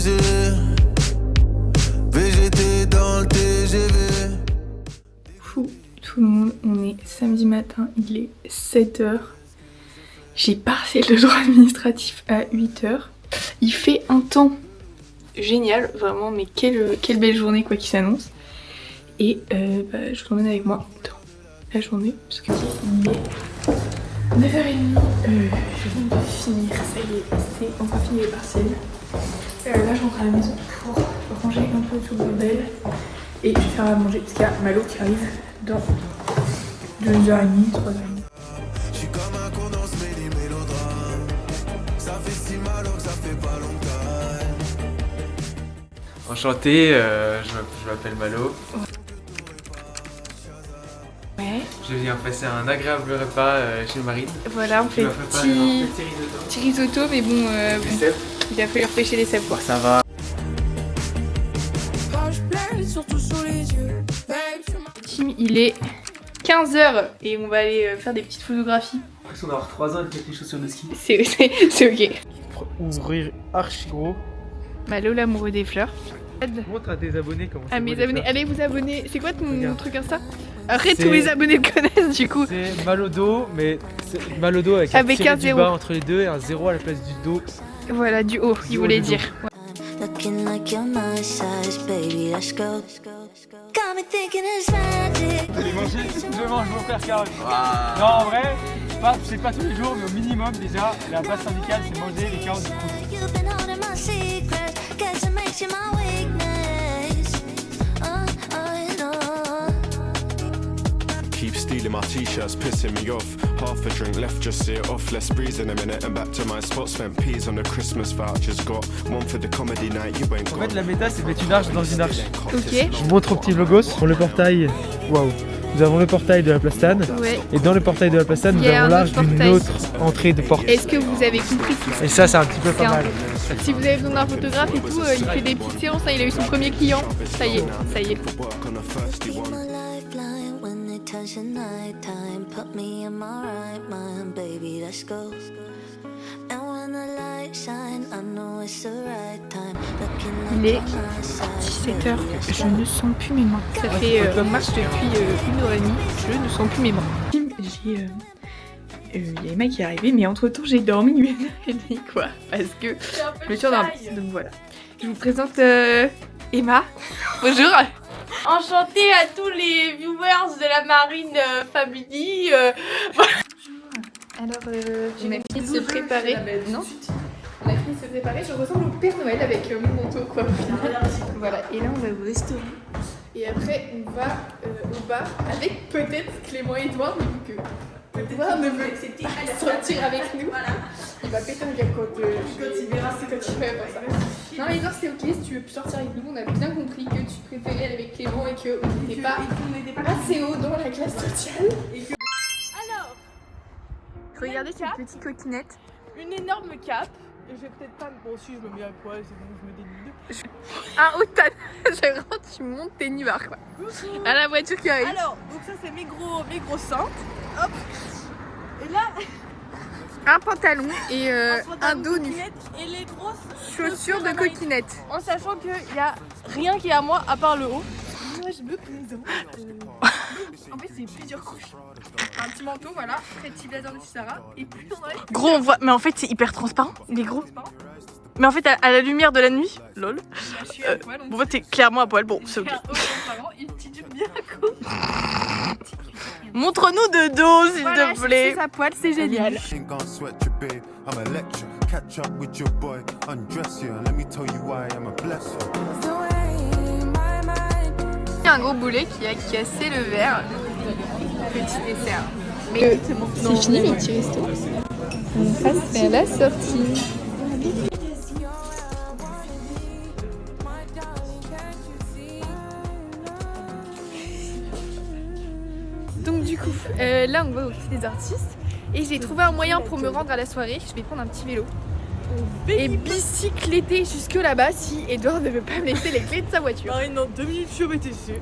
léger. VGT dans le TGV. Fou tout le monde, on est samedi matin, il est 7h. J'ai partiel de droit administratif à 8h. Il fait un temps génial, vraiment, mais quelle belle journée quoi qui s'annonce. Et je vous emmène avec moi dans la journée, parce que il est 9h30. Je viens de finir, ça y est, c'est enfin fini les partiels. Là je rentre à la maison pour ranger un peu tout le bordel. Et je vais faire à manger, parce qu'il y a Malo qui arrive dans 2h30, 3h30. Je suis comme un con dans ce mélodrame. Ça fait si mal que ça fait pas longtemps. Enchanté, je m'appelle Malo. Ouais. Je viens passer un agréable repas chez Marine. Voilà, on fait petit risotto, mais bon, il a fallu repêcher les cèpes quoi. Ça va. Tim, il est 15h et on va aller faire des petites photographies. J'ai l'impression d'avoir 3 ans avec les chaussures de ski. C'est ok. Ouvrir archi gros. Malo, l'amoureux des fleurs. Montre à tes abonnés comment c'est. À mes abonnés, allez vous abonner. C'est quoi ton Regarde. truc Insta? Après tous mes abonnés le connaissent du coup. C'est Malodo, mais c'est Malodo avec Avec tiré un du zéro. bas entre les deux et un 0 à la place du dos. Voilà, du haut, il Du haut voulait du dire. dos. Ouais. Looking like you're my size, baby, let's go. Got me thinking it's magic. Je mange mon père carré. Non, en vrai, c'est pas tous les jours, mais au minimum déjà, la base syndicale c'est manger les carottes du coup. You've been holding my secrets, guess it makes you my weakness. I know. Keep stealing my t-shirts, pissing me off. Half a drink left, just see it off. Let's breeze in a minute and back to my spot. Spent peas on the Christmas vouchers. Got one for the comedy night, you ain't En got. fait, la méta c'est de mettre une arche dans une arche. Ok. Je vous montre au petit logos pour le portail. Waouh. Nous avons le portail de la Plastane. Ouais. Et dans le portail de la Plastane, Il nous y a avons un l'arche autre d'une portail. autre entrée de porte. Est-ce que vous avez compris? Et ça, c'est un petit peu C'est pas un mal. Si vous avez besoin d'un photographe et tout, il fait des petites séances. Hein, il a eu son premier client. Ça y est, ça y est. Work on a thirsty Be one. my lifeline when it turns to nighttime. Put me in my right mind, baby, let's go. And when the light shine, I know it's the right time. Looking Il like est you're my size, 17h, je ne sens plus mes mains. Ça fait on marche depuis 1h30, je ne sens plus mes mains. J'ai il y a Emma qui est arrivée, mais entre temps j'ai dormi 1h30 quoi, parce que je me suis endormie. Donc voilà. Je vous présente Emma. Bonjour. Enchantée à tous les viewers de la Marine Family. Alors, on a fini de se préparer. Non. On a fini de se préparer. Je ressemble au Père Noël avec mon manteau quoi. Voilà. Et là, on va au restaurant. Et après, on va au bar avec peut-être Clément et Edouard, mais vu que Edouard ne veut pas sortir avec nous. Il va péter un câble quand il verra c'est quand il va faire ça. Non mais Edouard c'est ok si tu veux plus sortir avec nous, on a bien compris que tu préférais aller avec Clément et qu'on n'était pas assez haut dans la classe sociale. Alors, Regardez cette petite coquinette. une énorme cape. Et je vais peut-être pas. Bon, si je me mets à poil, c'est bon, je me dénude. Un haut talon, je rentre, tu montes tes nubards quoi. À la voiture qui arrive. Alors, donc ça c'est mes gros seins. Hop. Et là, Un pantalon et un dos nu. coquinette et les grosses Chaussures de coquinette. En sachant qu'il y a rien qui est à moi à part le haut. Moi je me plaisante. En fait c'est plusieurs couches. Un petit manteau voilà, très petit blazer de Sarah. Et puis on a Gros on voit, mais en fait c'est hyper transparent, il est gros. Mais en fait à la lumière de la nuit, lol. je suis à poil. Bon t'es clairement à poil, bon c'est ok. Un haut transparent, une petite jupe bien courte. Montre-nous de dos s'il Voilà, te plaît. c'est à poil, c'est génial. Ain't gonna sweat you, babe. I'm electric. Catch up with your boy. Undress you. Let me tell you why I'm a blessing. Il y a un gros boulet qui a cassé le verre. Petit dessert. Mais c'est fini les petits restos. On passe vers la sortie. Donc du coup, là on va au Café des artistes et j'ai trouvé un moyen pour me rendre à la soirée. Je vais prendre un petit vélo et bicycletter jusque là-bas si Edouard ne veut pas me laisser les clés de sa voiture. Marine, dans 2 minutes, je vais dessus.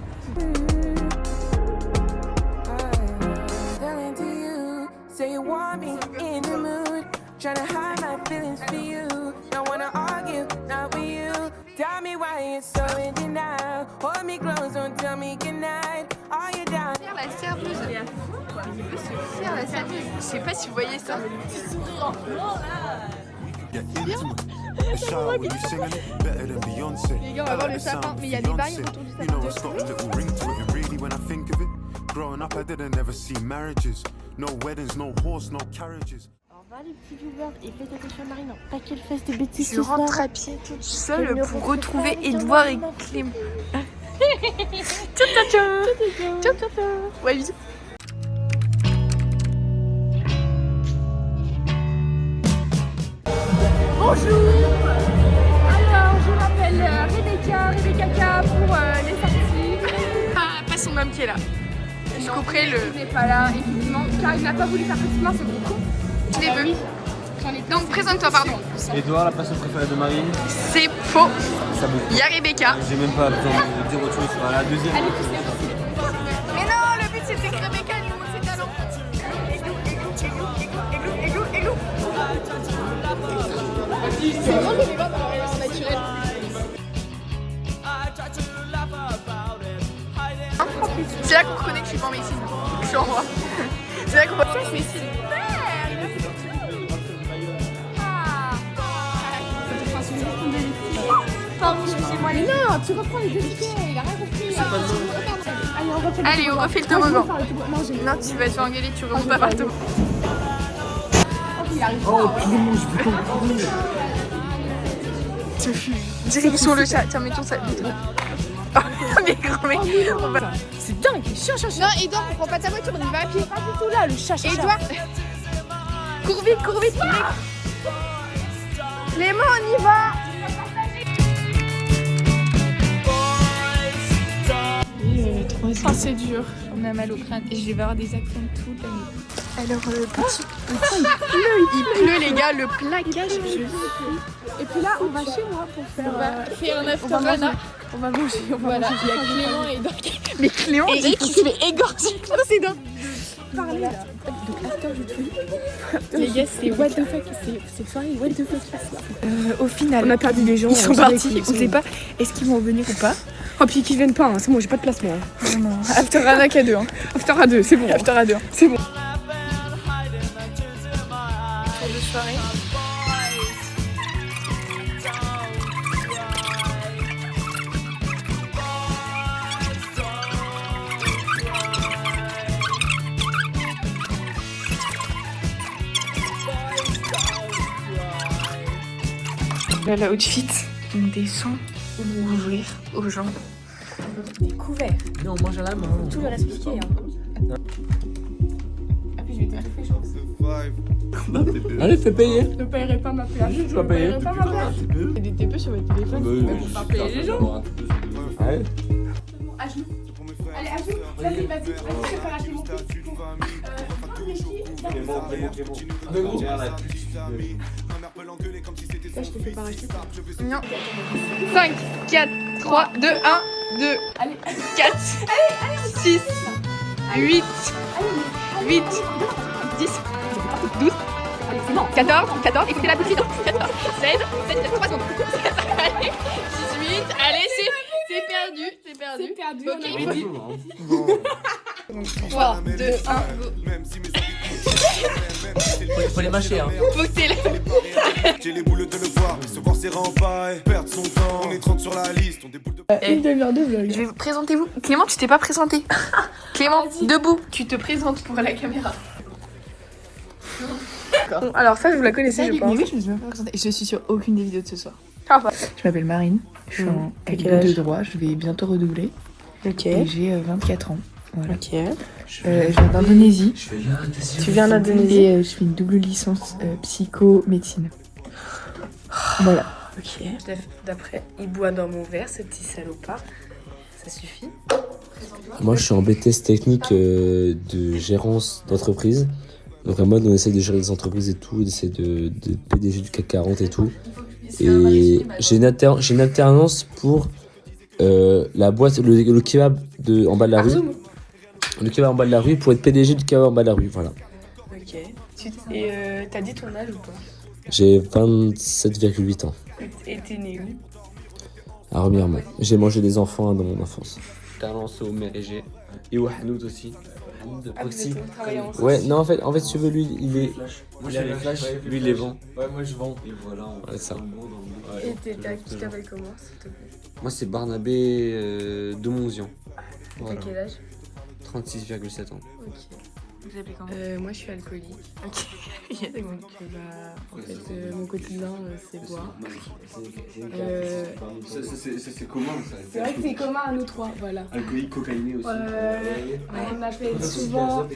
Say you want me in the mood, tryna hide my feelings for you. Don't wanna argue, not with you. Tell me why it's so in denial. Hold me close, don't tell me goodnight. Are you down? La serveuse. Il veut se faire la serveuse. Je sais pas si vous voyez ça. The shower when you singing it, better than Beyonce. Les gars, on va voir le sapin, mais il y a des barils autour du sapin. You know, a Scottish little ring to it, and really when I think of it, growing up I didn't ever see marriages. No weddings, no horse, no carriages. Au revoir les petits viewers et faites attention à Marine, pas qu'elle fasse des bêtises. Je rentre à pied toute seule pour retrouver Edouard et Clément. Ciao ciao ciao. Ciao ciao ciao. Ouais, bisous. Bonjour. Alors, je m'appelle Rebecca K pour les sorties. Pas son homme qui est là. Jusqu'au près le... Il n'est pas là, effectivement, car il n'a pas voulu faire petite main, c'est beaucoup. Je les veux. Donc présente-toi, pardon. Edouard, la personne préférée de Marine. C'est faux. Ça bouge. Il y a Rebecca. J'ai même pas besoin de dire autre chose. Voilà, la deuxième. Mais non, le but c'était que Rebecca lui montre ses talents. Églou. C'est drôle de les voir dans leur relation naturelle. C'est là qu'on reconnaît que je suis pas en médecine. Je suis en droit. C'est là qu'on voit que je suis médecine. Pardon, excusez-moi. Mais non, tu reprends les deux tickets, il a rien compris. Allez, on refait le toboggan. Non, tu vas te faire engueuler, tu remontes pas par le toboggan. Oh, excusez-moi, je peux pas. Direction le chat. Tiens, mettons ça. Oh, mais grand mec. C'est dingue, chiant. Non, Edouard, on prend pas ta voiture, on y va à pied. Pas du tout là, le chat. Edouard, cours vite. Clément, on y va. Oh, c'est dur. On a mal au crâne et je vais avoir des accents toute la nuit. Alors, il pleut, les gars, le plaquage, je suis. Et puis là, on va chez moi pour faire un after. On va manger. Voilà, il y a Clément et Edouard. Mais Clément, on dirait qu'il se fait égorger dans ses dents. Parler là. Donc, after, je te les gars, c'est what the fuck. C'est soirée, what the fuck. Au final, on a perdu des gens. Ils sont partis. On sait pas est-ce qu'ils vont revenir ou pas. Oh, puis qu'ils viennent pas, hein. C'est bon, j'ai pas de place moi. Non. After Rana qu'à 2. Hein. After à 2, c'est bon. After à 2. C'est bon. Tour de soirée. Là, l'outfit, on descend pour ouvrir aux gens. Des couverts. Non, on mange à la main. Tout le reste piqué. Hein. Ah, puis je vais t'étouffer, je pense. Allez, fais payer. Je ne paierai pas ma place. Tu vas payer. pas ma place. Il y a des TP sur votre téléphone. Mais pour pas payer les gens. Ouais. À genoux. Allez, à genoux. Vas-y, je vais faire acheter mon fils. Ça, je te fais pas racheter. Non. 5, 4, 3, 2, 1, 2, Allez, 4, 6, 8, 8, 10, 12, 14, écoutez la petite, 14, 16, 17, 3 secondes. Allez, 18, allez, c'est perdu. Ok, 3, 2, 1, go. Faut les mâcher, hein. Faut que t'es là. J'ai les boules de le voir, se voir ses remparts et perdre son temps. On est 30 sur la liste, on déboule de... une demi-heure de vlog. Je vais vous présenter vous. Clément, tu t'es pas présenté. Clément, debout. Tu te présentes pour la caméra. Bon, alors ça, vous la connaissez, je pense. Mais oui, je me suis même pas présentée. Je suis sur aucune des vidéos de ce soir. Ah, bah. Je m'appelle Marine, je suis en L2 de droit, je vais bientôt redoubler. Ok. Et j'ai 24 ans. Voilà. Ok. Je viens d'Indonésie. Tu viens d'Indonésie. Et je fais une double licence psycho-médecine. Voilà. Ok. D'après, il boit dans mon verre, ce petit salopard. Ça suffit. Moi, je suis en BTS technique de gérance d'entreprise. Donc, en mode, on essaie de gérer des entreprises et tout, on essaie de PDG du CAC 40 et tout. Et j'ai une alternance pour la boîte, le kebab en bas de la rue. Le kebab en bas de la rue pour être PDG du kebab en bas de la rue, voilà. Ok. Et t'as dit ton âge ou pas? J'ai 27,8 ans. Et t'es né où? à remiremont. J'ai mangé des enfants dans mon enfance. Talence au Mérégé et au Hanout aussi. Hanout de Proxy. Ouais, non, en fait, si tu veux, lui, il est. Moi j'ai les flashs, lui il les vend. Ouais, moi je vends. Et voilà, on Ouais, ça. Et tu t'appelles comment, s'il te plaît? Moi c'est Barnabé de Monzian. T'as quel âge? 36,7 ans. Ok. Vous appelez comment? Moi je suis alcoolique. Ok. Donc en fait mon quotidien c'est boire. C'est commun ça. C'est vrai que c'est commun à nous trois, voilà. Alcoolique, cocaïné aussi. On m'appelle souvent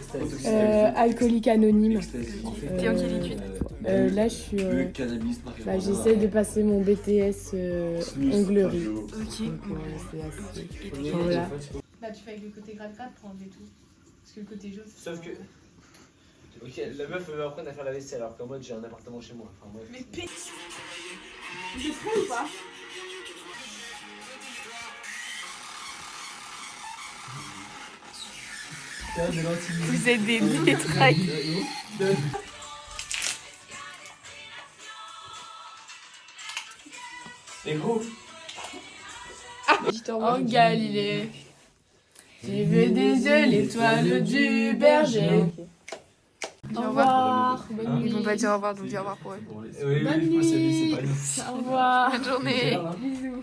alcoolique anonyme. T'es en quelle étude? Là je suis. J'essaie de passer mon BTS onglerie. Ok. C'est assez. Voilà. Là tu fais avec le côté gratte-gratte pour enlever tout. Parce que le côté jaune. Sauf que. Ok, la meuf veut m'apprendre à faire la vaisselle alors qu'en mode j'ai un appartement chez moi. Enfin, bref. Mais p... Vous êtes prêts ou pas? Vous êtes des détraqués. Et gros. En Galilée, j'ai vu des yeux l'étoile du berger. Au revoir. Bonne Ils vont nuit. pas dire au revoir, donc dis au revoir pour eux. Oui, Bonne nuit. c'est pas nous. Au revoir. Bonne journée. Bisous.